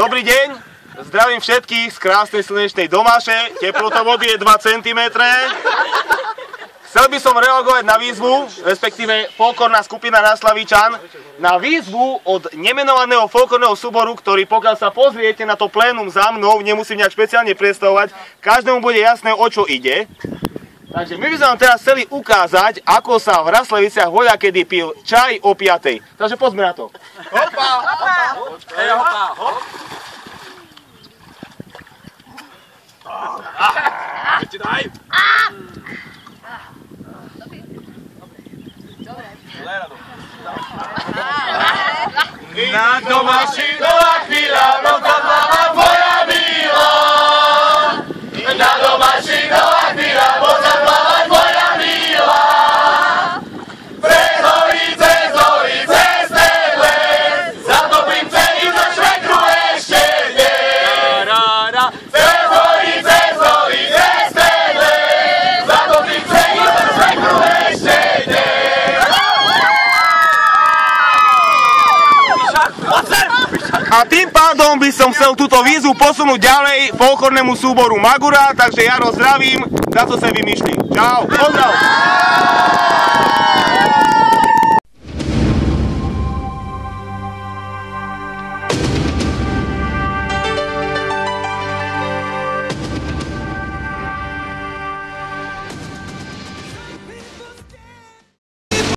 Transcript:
Dobrý deň, zdravím všetkých z krásnej slnečnej Domaše, teplota vody je 2 cm. Chcel by som reagovať na výzvu, respektíve folklórna skupina Náslavíčan, na výzvu od nemenovaného folklórneho súboru, ktorý, pokiaľ sa pozriete na to plénum za mnou, nemusím nejak špeciálne predstavovať, každému bude jasné, o čo ide. Takže my by sme vám teraz chceli ukázať, ako sa v Rasleviciach voľakedy pil čaj o 5. Takže poďme na to. Hopa! Hopa! Hop! Ešte daj! Na Domaši nová chvíľa, noca mama tvoja milá. Na Domaši nová chvíľa, noca mama tvoja milá. Cez hory, cez ten les, zatopím celý za švekru ešte dnes. Cez hory, cez ten les, zatopím celý za švekru ešte dnes. A tým pádom by som chcel túto výzvu posunúť ďalej folklórnemu súboru Magura, takže Jaro zdravím, za to sa vymýšli. Čau, pozdrav!